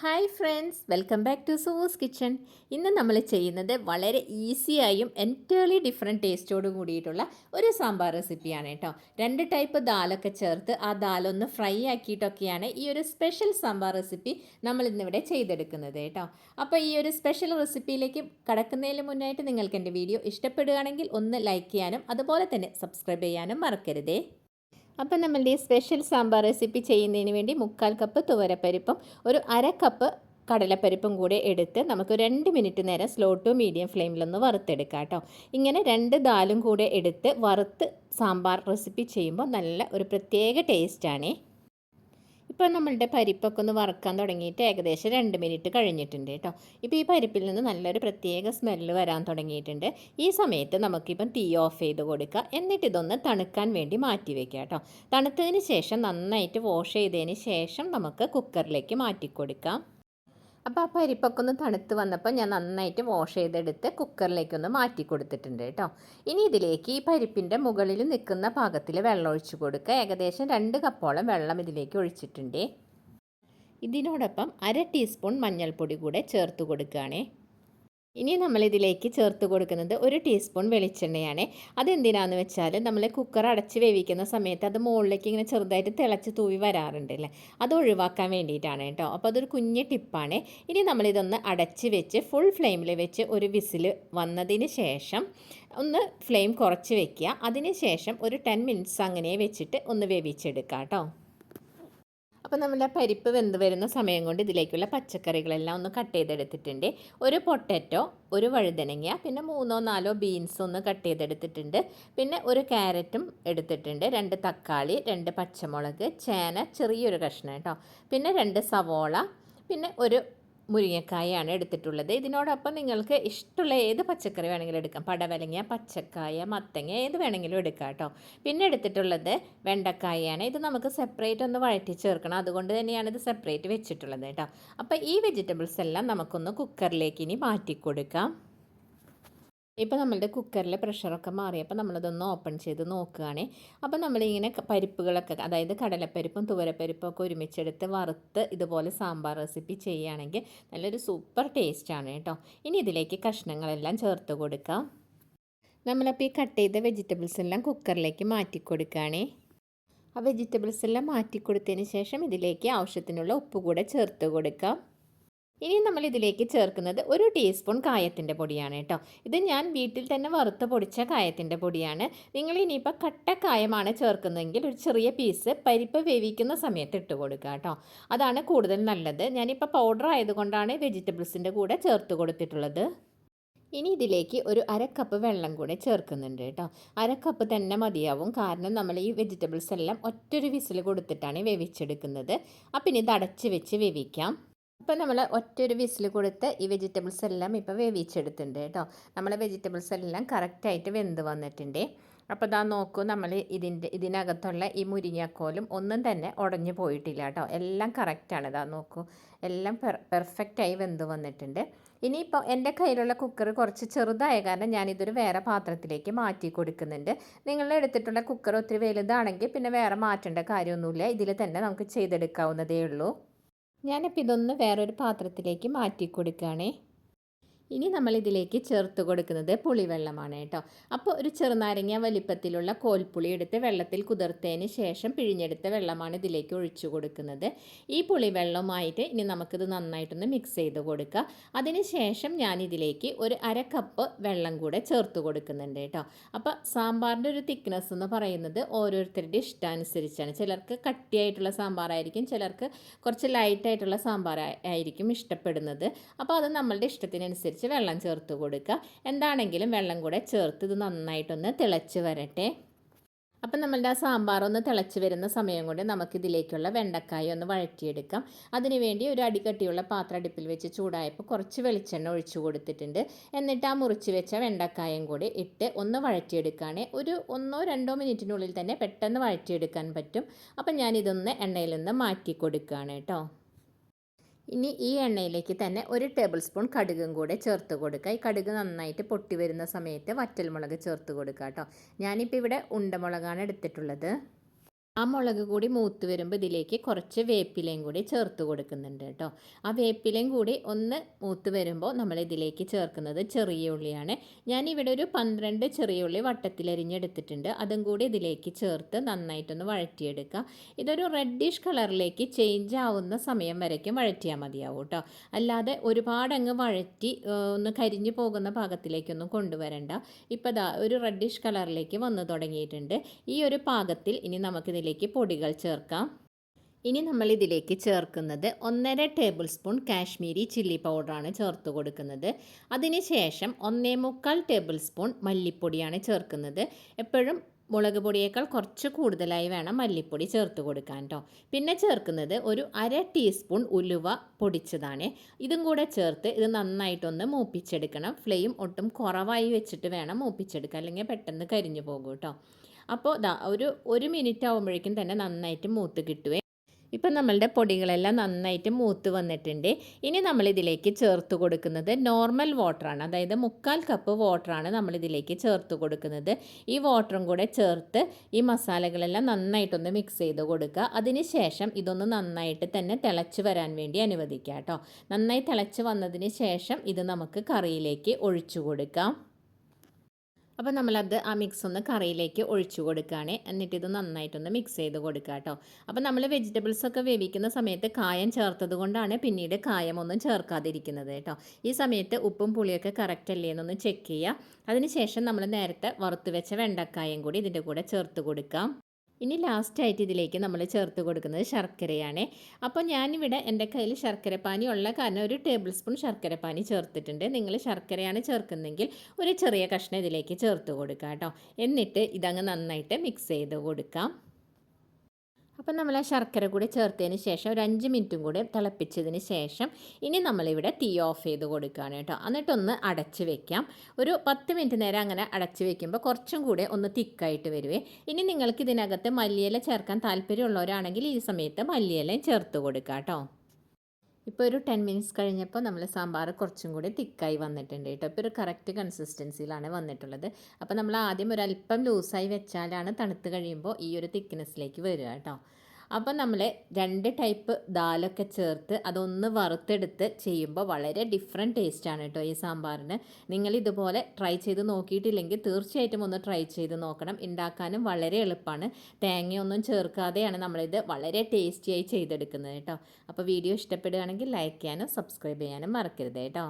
Hi friends, welcome back to Sue's kitchen. ഇന്ന് നമ്മൾ ചെയ്യുന്നത് വളരെ ഈസിയായും എൻറ്റയർലി ഡിഫറെൻറ്റ് ടേസ്റ്റോട് കൂടിയിട്ടുള്ള ഒരു സാമ്പാർ റെസിപ്പിയാണ് കേട്ടോ. 2 ടൈപ്പ് ദാലൊക്കെ ചേർത്ത് ആ ദാലൊന്ന് ഫ്രൈ ആക്കിയിട്ടൊക്കെയാണ് ഈ ഒരു സ്പെഷ്യൽ സാമ്പാർ റെസിപ്പി നമ്മൾ ഇന്നിവിടെ ചെയ്തെടുക്കുന്നത് കേട്ടോ. അപ്പോൾ ഈ ഒരു സ്പെഷ്യൽ റെസിപ്പിയിലേക്ക് കടക്കുന്നതിന് മുന്നായിട്ട് നിങ്ങൾക്ക് എൻ്റെ വീഡിയോ ഇഷ്ടപ്പെടുകയാണെങ്കിൽ ഒന്ന് ലൈക്ക് ചെയ്യാനും അതുപോലെ തന്നെ സബ്സ്ക്രൈബ് ചെയ്യാനും മറക്കരുതേ. അപ്പം നമ്മളുടെ ഈ സ്പെഷ്യൽ സാമ്പാർ റെസിപ്പി ചെയ്യുന്നതിന് വേണ്ടി 1/4 കപ്പ് തുവരപ്പരിപ്പും ഒരു 1/2 കപ്പ് കടലപ്പരിപ്പും കൂടെ എടുത്ത് നമുക്ക് 2 മിനിറ്റ് നേരം സ്ലോ ടു മീഡിയം ഫ്ലെയിമിലൊന്ന് വറുത്തെടുക്കാം കേട്ടോ. ഇങ്ങനെ 2 ദാലും കൂടെ എടുത്ത് വറുത്ത് സാമ്പാർ റെസിപ്പി ചെയ്യുമ്പോൾ നല്ല ഒരു പ്രത്യേക ടേസ്റ്റാണേ. ഇപ്പോൾ നമ്മളുടെ പരിപ്പൊക്കെ ഒന്ന് വറക്കാൻ തുടങ്ങിയിട്ട് ഏകദേശം 2 മിനിറ്റ് കഴിഞ്ഞിട്ടുണ്ട് കേട്ടോ. ഇപ്പോൾ ഈ പരിപ്പിൽ നിന്ന് നല്ലൊരു പ്രത്യേക സ്മെല്ല് വരാൻ തുടങ്ങിയിട്ടുണ്ട്. ഈ സമയത്ത് നമുക്കിപ്പം തീ ഓഫ് ചെയ്ത് കൊടുക്കുക. എന്നിട്ട് ഇതൊന്ന് തണുക്കാൻ വേണ്ടി മാറ്റി വയ്ക്കുക കേട്ടോ. തണുത്തതിന് ശേഷം നന്നായിട്ട് വാഷ് ചെയ്തതിന് ശേഷം നമുക്ക് കുക്കറിലേക്ക് മാറ്റി കൊടുക്കാം. അപ്പോൾ ആ പരിപ്പൊക്കെ ഒന്ന് തണുത്ത് വന്നപ്പോൾ ഞാൻ നന്നായിട്ട് വാഷ് ചെയ്തെടുത്ത് കുക്കറിലേക്കൊന്ന് മാറ്റി കൊടുത്തിട്ടുണ്ട് കേട്ടോ. ഇനി ഇതിലേക്ക് ഈ പരിപ്പിൻ്റെ മുകളിൽ നിൽക്കുന്ന പാകത്തിൽ വെള്ളം ഒഴിച്ച് കൊടുക്കുക. ഏകദേശം 2 കപ്പോളം വെള്ളം ഇതിലേക്ക് ഒഴിച്ചിട്ടുണ്ട്. ഇതിനോടൊപ്പം 1/2 ടീസ്പൂൺ മഞ്ഞൾപ്പൊടി കൂടെ ചേർത്ത് കൊടുക്കുകയാണേ. ഇനി നമ്മളിതിലേക്ക് ചേർത്ത് കൊടുക്കുന്നത് 1 ടീസ്പൂൺ വെളിച്ചെണ്ണയാണ്. അതെന്തിനാന്ന് വെച്ചാൽ നമ്മൾ കുക്കർ അടച്ച് വേവിക്കുന്ന സമയത്ത് അത് മുകളിലേക്ക് ഇങ്ങനെ ചെറുതായിട്ട് തിളച്ച് തൂവി വരാറുണ്ടല്ലേ, അത് ഒഴിവാക്കാൻ വേണ്ടിയിട്ടാണ് കേട്ടോ. അപ്പോൾ അതൊരു കുഞ്ഞ് ടിപ്പാണ്. ഇനി നമ്മളിതൊന്ന് അടച്ച് വെച്ച് ഫുൾ ഫ്ലെയിമിൽ വെച്ച് ഒരു വിസിൽ വന്നതിന് ശേഷം ഒന്ന് ഫ്ലെയിം കുറച്ച് വെക്കുക. അതിന് ശേഷം ഒരു 10 മിനിറ്റ്സ് അങ്ങനെ വെച്ചിട്ട് ഒന്ന് വേവിച്ചെടുക്കാം കേട്ടോ. അപ്പോൾ നമ്മുടെ പരിപ്പ് വെന്ത് വരുന്ന സമയം കൊണ്ട് ഇതിലേക്കുള്ള പച്ചക്കറികളെല്ലാം ഒന്ന് കട്ട് ചെയ്തെടുത്തിട്ടുണ്ട്. ഒരു പൊട്ടറ്റോ, ഒരു വഴുതനങ്ങ, പിന്നെ 3-4 ബീൻസ് ഒന്ന് കട്ട് ചെയ്തെടുത്തിട്ടുണ്ട്. പിന്നെ ഒരു ക്യാരറ്റും എടുത്തിട്ടുണ്ട്, 2 തക്കാളി, 2 പച്ചമുളക്, ചേന ചെറിയൊരു കഷ്ണം കേട്ടോ, പിന്നെ 2 സവോള, പിന്നെ ഒരു മുരിങ്ങക്കായാണ് എടുത്തിട്ടുള്ളത്. ഇതിനോടൊപ്പം നിങ്ങൾക്ക് ഇഷ്ടമുള്ള ഏത് പച്ചക്കറി വേണമെങ്കിലും എടുക്കാം. പടവലങ്ങ, പച്ചക്കായ, മത്തങ്ങ ഏത് വേണമെങ്കിലും എടുക്കാം കേട്ടോ. പിന്നെ എടുത്തിട്ടുള്ളത് വെണ്ടക്കായാണ്. ഇത് നമുക്ക് സെപ്പറേറ്റ് ഒന്ന് വഴറ്റി ചേർക്കണം, അതുകൊണ്ട് തന്നെയാണ് ഇത് സെപ്പറേറ്റ് വെച്ചിട്ടുള്ളത് കേട്ടോ. അപ്പോൾ ഈ വെജിറ്റബിൾസ് എല്ലാം നമുക്കൊന്ന് കുക്കറിലേക്ക് ഇനി മാറ്റി കൊടുക്കാം. ഇപ്പോൾ നമ്മളുടെ കുക്കറിലെ പ്രഷറൊക്കെ മാറിയപ്പോൾ നമ്മളതൊന്ന് ഓപ്പൺ ചെയ്ത് നോക്കുകയാണ്. അപ്പോൾ നമ്മളിങ്ങനെ പരിപ്പുകളൊക്കെ, അതായത് കടലപ്പരിപ്പും തുവരപ്പരിപ്പും ഒക്കെ ഒരുമിച്ചെടുത്ത് വറുത്ത് ഇതുപോലെ സാമ്പാർ റെസിപ്പി ചെയ്യുകയാണെങ്കിൽ നല്ലൊരു സൂപ്പർ ടേസ്റ്റാണ് കേട്ടോ. ഇനി ഇതിലേക്ക് കഷ്ണങ്ങളെല്ലാം ചേർത്ത് കൊടുക്കാം. നമ്മളപ്പോൾ ഈ കട്ട് ചെയ്ത വെജിറ്റബിൾസ് എല്ലാം കുക്കറിലേക്ക് മാറ്റി കൊടുക്കുകയാണേ. ആ വെജിറ്റബിൾസ് എല്ലാം മാറ്റി കൊടുത്തതിന് ശേഷം ഇതിലേക്ക് ആവശ്യത്തിനുള്ള ഉപ്പ് കൂടെ ചേർത്ത് കൊടുക്കാം. ഇനി നമ്മൾ ഇതിലേക്ക് ചേർക്കുന്നത് 1 ടീസ്പൂൺ കായത്തിൻ്റെ പൊടിയാണ് കേട്ടോ. ഇത് ഞാൻ വീട്ടിൽ തന്നെ വറുത്ത് പൊടിച്ച കായത്തിൻ്റെ പൊടിയാണ്. നിങ്ങൾ ഇനിയിപ്പോൾ കട്ട കായമാണ് ചേർക്കുന്നതെങ്കിൽ ഒരു ചെറിയ പീസ് പരിപ്പ് വേവിക്കുന്ന സമയത്ത് ഇട്ട് കൊടുക്കുക കേട്ടോ. അതാണ് കൂടുതൽ നല്ലത്. ഞാനിപ്പോൾ പൗഡർ ആയതുകൊണ്ടാണ് വെജിറ്റബിൾസിൻ്റെ കൂടെ ചേർത്ത് കൊടുത്തിട്ടുള്ളത്. ഇനി ഇതിലേക്ക് ഒരു 1/2 കപ്പ് വെള്ളം കൂടെ ചേർക്കുന്നുണ്ട് കേട്ടോ. 1/2 കപ്പ് തന്നെ മതിയാവും, കാരണം നമ്മൾ ഈ വെജിറ്റബിൾസ് എല്ലാം ഒറ്റൊരു വിസിൽ കൊടുത്തിട്ടാണ് വേവിച്ചെടുക്കുന്നത്. അപ്പം ഇനി ഇത് അടച്ച് വെച്ച് വേവിക്കാം. ഇപ്പോൾ നമ്മൾ ഒറ്റൊരു വിസിൽ കൊടുത്ത് ഈ വെജിറ്റബിൾസ് എല്ലാം ഇപ്പോൾ വേവിച്ചെടുത്തിട്ടുണ്ട് കേട്ടോ. നമ്മളെ വെജിറ്റബിൾസ് എല്ലാം കറക്റ്റായിട്ട് വെന്ത് വന്നിട്ടുണ്ട്. അപ്പോൾ ഇതാ നോക്കൂ, നമ്മൾ ഇതിനകത്തുള്ള ഈ മുരിങ്ങക്കോലും ഒന്നും തന്നെ ഉടഞ്ഞു പോയിട്ടില്ല കേട്ടോ. എല്ലാം കറക്റ്റാണ്. ഇതാ നോക്കൂ, എല്ലാം പെർഫെക്റ്റായി വെന്ത് വന്നിട്ടുണ്ട്. ഇനിയിപ്പോൾ എൻ്റെ കയ്യിലുള്ള കുക്കർ കുറച്ച് ചെറുതായ കാരണം ഞാനിതൊരു വേറെ പാത്രത്തിലേക്ക് മാറ്റി കൊടുക്കുന്നുണ്ട്. നിങ്ങൾ എടുത്തിട്ടുള്ള കുക്കർ ഒത്തിരി വലുതാണെങ്കിൽ പിന്നെ വേറെ മാറ്റേണ്ട കാര്യമൊന്നുമില്ല, ഇതിൽ തന്നെ നമുക്ക് ചെയ്തെടുക്കാവുന്നതേ ഉള്ളൂ. ഞാനിപ്പോൾ ഇതൊന്ന് വേറൊരു പാത്രത്തിലേക്ക് മാറ്റി കൊടുക്കുകയാണേ. ഇനി നമ്മൾ ഇതിലേക്ക് ചേർത്ത് കൊടുക്കുന്നത് പുളിവെള്ളമാണ് കേട്ടോ. അപ്പോൾ ഒരു ചെറുനാരങ്ങ വലിപ്പത്തിലുള്ള കോൽപ്പുളി എടുത്ത് വെള്ളത്തിൽ കുതിർത്തതിന് ശേഷം പിഴിഞ്ഞെടുത്ത വെള്ളമാണ് ഇതിലേക്ക് ഒഴിച്ചു കൊടുക്കുന്നത്. ഈ പുളിവെള്ളവുമായിട്ട് ഇനി നമുക്കിത് നന്നായിട്ടൊന്ന് മിക്സ് ചെയ്ത് കൊടുക്കുക. അതിന് ശേഷം ഞാനിതിലേക്ക് ഒരു 1/2 കപ്പ് വെള്ളം കൂടെ ചേർത്ത് കൊടുക്കുന്നുണ്ട് കേട്ടോ. അപ്പോൾ സാമ്പാറിൻ്റെ ഒരു തിക്നെസ് എന്ന് പറയുന്നത് ഓരോരുത്തരുടെ ഇഷ്ടാനുസരിച്ചാണ്. ചിലർക്ക് കട്ടിയായിട്ടുള്ള സാമ്പാറായിരിക്കും, ചിലർക്ക് കുറച്ച് ലൈറ്റായിട്ടുള്ള സാമ്പാർ ആയിരിക്കും ഇഷ്ടപ്പെടുന്നത്. അപ്പോൾ അത് നമ്മളുടെ ഇഷ്ടത്തിനനുസരിച്ച് വെള്ളം ചേർത്ത് കൊടുക്കുക. എന്താണെങ്കിലും വെള്ളം കൂടെ ചേർത്ത് ഇത് നന്നായിട്ടൊന്ന് തിളച്ച് വരട്ടെ. അപ്പം നമ്മളുടെ ആ സാമ്പാർ ഒന്ന് തിളച്ച് വരുന്ന സമയം കൊണ്ട് നമുക്കിതിലേക്കുള്ള വെണ്ടക്കായ ഒന്ന് വഴറ്റിയെടുക്കാം. അതിനുവേണ്ടി ഒരു അടികട്ടിയുള്ള പാത്രം അടുപ്പിൽ വെച്ച് ചൂടായപ്പോൾ കുറച്ച് വെളിച്ചെണ്ണ ഒഴിച്ചു കൊടുത്തിട്ടുണ്ട്. എന്നിട്ട് ആ മുറിച്ച് വെച്ച വെണ്ടക്കായം കൂടി ഇട്ട് ഒന്ന് വഴറ്റിയെടുക്കുകയാണ്. ഒരു 1-2 മിനിറ്റിനുള്ളിൽ തന്നെ പെട്ടെന്ന് വഴറ്റിയെടുക്കാൻ പറ്റും. അപ്പം ഞാനിതൊന്ന് എണ്ണയിൽ നിന്ന് മാറ്റി കൊടുക്കുകയാണ് കേട്ടോ. ഇനി ഈ എണ്ണയിലേക്ക് തന്നെ 1 ടേബിൾ സ്പൂൺ കടുകും കൂടെ ചേർത്ത് കൊടുക്കുക. ഈ കടുക് നന്നായിട്ട് പൊട്ടി വരുന്ന സമയത്ത് വറ്റൽമുളക് ചേർത്ത് കൊടുക്കുക കേട്ടോ. ഞാനിപ്പോൾ ഇവിടെ ഉണ്ടമുളകാണ് എടുത്തിട്ടുള്ളത്. ആ മുളക് കൂടി മൂത്ത് വരുമ്പോൾ ഇതിലേക്ക് കുറച്ച് വേപ്പിലയും കൂടി ചേർത്ത് കൊടുക്കുന്നുണ്ട് കേട്ടോ. ആ വേപ്പിലയും കൂടി ഒന്ന് മൂത്ത് വരുമ്പോൾ നമ്മൾ ഇതിലേക്ക് ചേർക്കുന്നത് ചെറിയ ഉള്ളിയാണ്. ഞാനിവിടെ ഒരു 12 ചെറിയ ഉള്ളി വട്ടത്തിലരിഞ്ഞെടുത്തിട്ടുണ്ട്. അതും കൂടി ഇതിലേക്ക് ചേർത്ത് നന്നായിട്ടൊന്ന് വഴറ്റിയെടുക്കുക. ഇതൊരു റെഡിഷ് കളറിലേക്ക് ചേഞ്ച് ആവുന്ന സമയം വരയ്ക്കും വഴറ്റിയാൽ മതിയാവും കേട്ടോ. അല്ലാതെ ഒരുപാട് അങ്ങ് വഴറ്റി ഒന്ന് കരിഞ്ഞു പോകുന്ന പാകത്തിലേക്കൊന്നും കൊണ്ടുവരണ്ട. ഇപ്പോൾ ദാ ഒരു റെഡിഷ് കളറിലേക്ക് വന്ന് തുടങ്ങിയിട്ടുണ്ട്. ഈ ഒരു പാകത്തിൽ ഇനി നമുക്കിതിലേക്ക് പൊടികൾ ചേർക്കാം. ഇനി നമ്മൾ ഇതിലേക്ക് ചേർക്കുന്നത് 1.5 ടേബിൾ സ്പൂൺ കാശ്മീരി ചില്ലി പൗഡറാണ് ചേർത്ത് കൊടുക്കുന്നത്. അതിനുശേഷം 1.25 ടേബിൾ സ്പൂൺ മല്ലിപ്പൊടിയാണ് ചേർക്കുന്നത്. എപ്പോഴും മുളക് പൊടിയേക്കാൾ കുറച്ച് കൂടുതലായി വേണം മല്ലിപ്പൊടി ചേർത്ത് കൊടുക്കാൻ കേട്ടോ. പിന്നെ ചേർക്കുന്നത് ഒരു 1/2 ടീസ്പൂൺ ഉലുവ പൊടിച്ചതാണ്. ഇതും കൂടെ ചേർത്ത് ഇത് നന്നായിട്ടൊന്ന് മൂപ്പിച്ചെടുക്കണം. ഫ്ലെയിം ഒട്ടും കുറവായി വെച്ചിട്ട് വേണം മൂപ്പിച്ചെടുക്കുക, അല്ലെങ്കിൽ പെട്ടെന്ന് കരിഞ്ഞു പോകും കേട്ടോ. അപ്പോൾ ഒരു മിനിറ്റ് ആകുമ്പോഴേക്കും തന്നെ നന്നായിട്ട് മൂത്ത് കിട്ടുവേ. ഇപ്പം നമ്മളുടെ പൊടികളെല്ലാം നന്നായിട്ട് മൂത്ത് വന്നിട്ടുണ്ട്. ഇനി നമ്മളിതിലേക്ക് ചേർത്ത് കൊടുക്കുന്നത് നോർമൽ വാട്ടറാണ്, അതായത് 1/4 കപ്പ് വാട്ടറാണ് നമ്മളിതിലേക്ക് ചേർത്ത് കൊടുക്കുന്നത്. ഈ വാട്ടറും കൂടെ ചേർത്ത് ഈ മസാലകളെല്ലാം നന്നായിട്ടൊന്ന് മിക്സ് ചെയ്ത് കൊടുക്കുക. അതിന് ശേഷം ഇതൊന്ന് നന്നായിട്ട് തന്നെ തിളച്ച് വരാൻ വേണ്ടി അനുവദിക്കുക കേട്ടോ. നന്നായി തിളച്ച് വന്നതിന് ശേഷം ഇത് നമുക്ക് കറിയിലേക്ക് ഒഴിച്ചു കൊടുക്കാം. അപ്പോൾ നമ്മളത് ആ മിക്സ് ഒന്ന് കറിയിലേക്ക് ഒഴിച്ചു കൊടുക്കുകയാണ്. എന്നിട്ടിത് നന്നായിട്ടൊന്ന് മിക്സ് ചെയ്ത് കൊടുക്കുക കേട്ടോ. അപ്പോൾ നമ്മൾ വെജിറ്റബിൾസൊക്കെ വേവിക്കുന്ന സമയത്ത് കായം ചേർത്തത് കൊണ്ടാണ് പിന്നീട് കായമൊന്നും ചേർക്കാതിരിക്കുന്നത് കേട്ടോ. ഈ സമയത്ത് ഉപ്പും പുളിയൊക്കെ കറക്റ്റ് അല്ലേ എന്നൊന്ന് ചെക്ക് ചെയ്യുക. അതിനുശേഷം നമ്മൾ നേരത്തെ വറുത്ത് വെച്ച വെണ്ടക്കായം കൂടി ഇതിൻ്റെ കൂടെ ചേർത്ത് കൊടുക്കാം. ഇനി ലാസ്റ്റായിട്ട് ഇതിലേക്ക് നമ്മൾ ചേർത്ത് കൊടുക്കുന്നത് ശർക്കരയാണ്. അപ്പോൾ ഞാനിവിടെ എൻ്റെ കയ്യിൽ ശർക്കരപ്പാനി ഉള്ള കാരണം ഒരു ടേബിൾ സ്പൂൺ ശർക്കരപ്പാനി ചേർത്തിട്ടുണ്ട്. നിങ്ങൾ ശർക്കരയാണ് ചേർക്കുന്നതെങ്കിൽ ഒരു ചെറിയ കഷ്ണം ഇതിലേക്ക് ചേർത്ത് കൊടുക്കുക കേട്ടോ. എന്നിട്ട് ഇതങ്ങ് നന്നായിട്ട് മിക്സ് ചെയ്ത് കൊടുക്കാം. അപ്പം നമ്മൾ ആ ശർക്കര കൂടി ചേർത്തതിന് ശേഷം ഒരു 5 മിനിറ്റും കൂടി തിളപ്പിച്ചതിന് ശേഷം ഇനി നമ്മളിവിടെ തീ ഓഫ് ചെയ്ത് കൊടുക്കുകയാണ് കേട്ടോ. എന്നിട്ടൊന്ന് അടച്ച് വെക്കാം. ഒരു 10 മിനിറ്റ് നേരം അങ്ങനെ അടച്ച് വെക്കുമ്പോൾ കുറച്ചും കൂടെ ഒന്ന് തിക്കായിട്ട് വരുവേ. ഇനി നിങ്ങൾക്ക് ഇതിനകത്ത് മല്ലിയില ചേർക്കാൻ താല്പര്യമുള്ളവരാണെങ്കിൽ ഈ സമയത്ത് മല്ലിയിലയും ചേർത്ത് കൊടുക്കുക കേട്ടോ. ഇപ്പോൾ ഒരു 10 മിനിറ്റ്സ് കഴിഞ്ഞപ്പോൾ നമ്മൾ സാമ്പാർ കുറച്ചും കൂടി തിക്കായി വന്നിട്ടുണ്ട് കേട്ടോ. ഇപ്പോൾ ഒരു കറക്റ്റ് കൺസിസ്റ്റൻസിയിലാണ് വന്നിട്ടുള്ളത്. അപ്പോൾ നമ്മൾ ആദ്യം ഒരല്പം ലൂസായി വെച്ചാലാണ് തണുത്ത് കഴിയുമ്പോൾ ഈ ഒരു തിക്നെസ്സിലേക്ക് വരിക കേട്ടോ. അപ്പോൾ നമ്മൾ 2 ടൈപ്പ് ദാലൊക്കെ ചേർത്ത് അതൊന്ന് വറുത്തെടുത്ത് ചെയ്യുമ്പോൾ വളരെ ഡിഫറെൻറ്റ് ടേസ്റ്റാണ് കേട്ടോ ഈ സാമ്പാറിന്. നിങ്ങൾ ഇതുപോലെ ട്രൈ ചെയ്ത് നോക്കിയിട്ടില്ലെങ്കിൽ തീർച്ചയായിട്ടും ഒന്ന് ട്രൈ ചെയ്ത് നോക്കണം. ഉണ്ടാക്കാനും വളരെ എളുപ്പമാണ്. തേങ്ങയൊന്നും ചേർക്കാതെയാണ് നമ്മളിത് വളരെ ടേസ്റ്റിയായി ചെയ്തെടുക്കുന്നത് കേട്ടോ. അപ്പോൾ വീഡിയോ ഇഷ്ടപ്പെടുകയാണെങ്കിൽ ലൈക്ക് ചെയ്യാനും സബ്സ്ക്രൈബ് ചെയ്യാനും മറക്കരുത് കേട്ടോ.